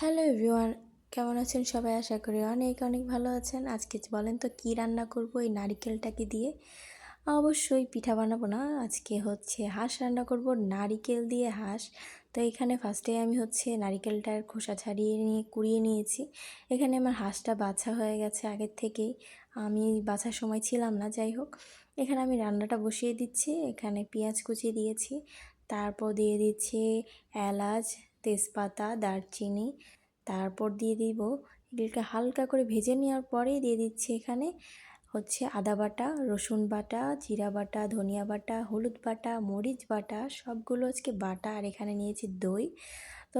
Hello everyone, কেমন আছেন সবাই? আশা করি অনেক অনেক ভালো আছেন। আজকে বলেন তো কী রান্না করব এই নারিকেলটাকে দিয়ে? অবশ্যই পিঠা বানাবো না, আজকে হচ্ছে হাঁস রান্না করব, নারিকেল দিয়ে হাঁস। তো এখানে ফার্স্টে আমি নারিকেলটার খোসা ছাড়িয়ে নিয়ে কুড়িয়ে নিয়েছি। এখানে আমার হাঁসটা বাছা হয়ে গেছে আগের থেকেই, আমি বাছার সময় ছিলাম না। যাই হোক, এখানে আমি রান্নাটা বসিয়ে দিচ্ছি। এখানে পেঁয়াজ কুচি দিয়েছি, তারপর দিয়ে দিচ্ছি এলাচ, তেজপাতা, দারচিনি, তারপর দিয়ে দিব এগুলোকে হালকা করে ভেজে নেওয়ার পরেই দিয়ে দিচ্ছি এখানে আদা বাটা, রসুন বাটা, জিরা বাটা, ধনিয়া বাটা, হলুদ বাটা, মরিচ বাটা, সবগুলো বাটা। আর এখানে নিয়েছি দই। তো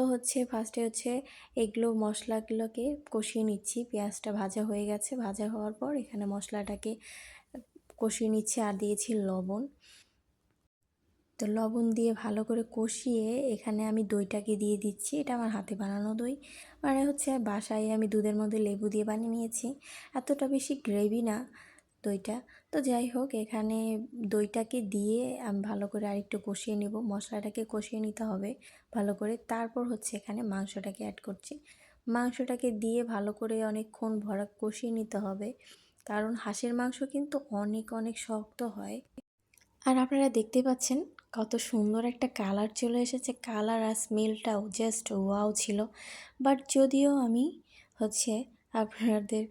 ফার্স্টে এগুলো মশলাগুলোকে কষিয়ে নিচ্ছি। পেঁয়াজটা ভাজা হয়ে গেছে, ভাজা হওয়ার পর এখানে মশলাটাকে কষিয়ে নিচ্ছি আর দিয়েছি লবণ। তো লবণ দিয়ে ভালো করে কষিয়ে এখানে আমি দইটাকে দিয়ে দিচ্ছি। এটা আমার হাতে বানানো দই, মানে বাসায় আমি দুধের মধ্যে লেবু দিয়ে বানিয়ে নিয়েছি। এতটা বেশি গ্রেভি না দইটা। তো যাই হোক, এখানে দইটাকে দিয়ে আমি ভালো করে আরেকটু কষিয়ে নেব। মশলাটাকে কষিয়ে নিতে হবে ভালো করে। তারপর এখানে মাংসটাকে অ্যাড করছি। মাংসটাকে দিয়ে ভালো করে অনেকক্ষণ ভরা কষিয়ে নিতে হবে, কারণ হাঁসের মাংস কিন্তু অনেক অনেক শক্ত হয়। আর আপনারা দেখতে পাচ্ছেন কত সুন্দর একটা কালার চলে এসেছে। কালার আর স্মেলটাও জাস্ট ওয়াও ছিল। বাট যদিও আমি হচ্ছে আপনাদের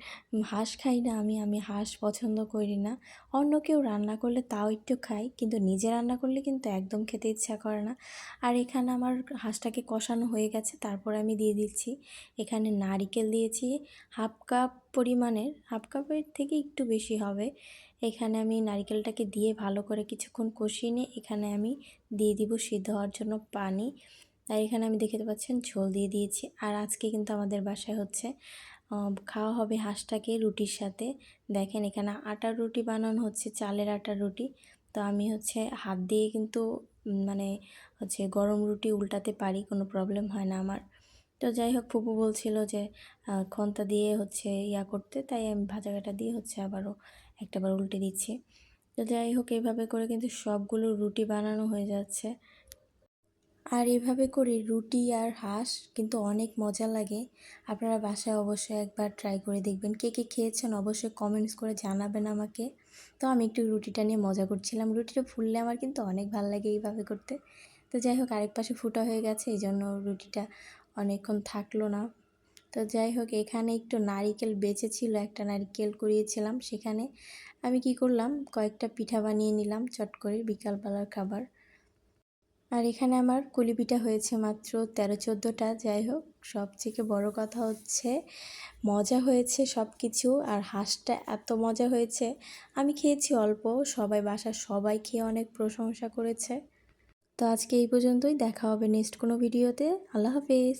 হাঁস খাই না, আমি হাঁস পছন্দ করি না। অন্য কেউ রান্না করলে তাও একটু খাই, কিন্তু নিজে রান্না করলে কিন্তু একদম খেতে ইচ্ছা করে না। আর এখানে আমার হাঁসটাকে কষানো হয়ে গেছে, তারপর আমি দিয়ে দিচ্ছি এখানে নারিকেল দিয়েছি হাফ কাপ পরিমাণের, হাফ কাপের থেকে একটু বেশি হবে। এখানে আমি নারিকেলটাকে দিয়ে ভালো করে কিছুক্ষণ কষিয়ে নিয়ে এখানে আমি দিয়ে দিব সিদ্ধ হওয়ার জন্য পানি। আর এখানে আমি দেখতে পাচ্ছেন ঝোল দিয়ে দিয়েছি। আর আজকে কিন্তু আমাদের বাসায় খাওয়া হবে হাঁসটাকে রুটির সাথে। দেখেন এখানে আটার রুটি বানানো হচ্ছে, চালের আটার রুটি। তো আমি হাত দিয়ে কিন্তু মানে গরম রুটি উল্টাতে পারি, কোনো প্রবলেম হয় না আমার। তো যাই হোক, ফুপু বলছিল যে খন্তা দিয়ে ইয়া করতে, তাই আমি ভাজা কাটা দিয়ে আবারও একটাবার উল্টে দিচ্ছি। তো যাই হোক, এইভাবে করে কিন্তু সবগুলো রুটি বানানো হয়ে যাচ্ছে। আর এভাবে করে রুটি আর হাঁস কিন্তু অনেক মজা লাগে। আপনারা বাসায় অবশ্যই একবার ট্রাই করে দেখবেন। কে কে খেয়েছেন অবশ্যই কমেন্টস করে জানাবেন আমাকে। তো আমি একটু রুটিটা নিয়ে মজা করছিলাম। রুটিটা ফুললে আমার কিন্তু অনেক ভালো লাগে এইভাবে করতে। তো যাই হোক, আরেক পাশে ফুটা হয়ে গেছে, এই জন্য রুটিটা অনেকক্ষণ থাকলো না। তো যাই হোক, এখানে একটু নারিকেল বেঁচে ছিল, একটা নারিকেল কুড়িয়েছিলাম। সেখানে আমি কি করলাম, কয়েকটা পিঠা বানিয়ে নিলাম চট করে, বিকালবেলার খাবার। আর এখানে আমার কুলি পিঠা হয়েছে মাত্র 13-14টা। যাই হোক, সবথেকে বড় কথা মজা হয়েছে সব কিছু। আর হাঁসটা এত মজা হয়েছে, আমি খেয়েছি অল্প, সবাই বাসার সবাই খেয়ে অনেক প্রশংসা করেছে। তো আজকে এই পর্যন্তই, দেখা হবে নেক্সট কোনো ভিডিওতে। আল্লাহ হাফেজ।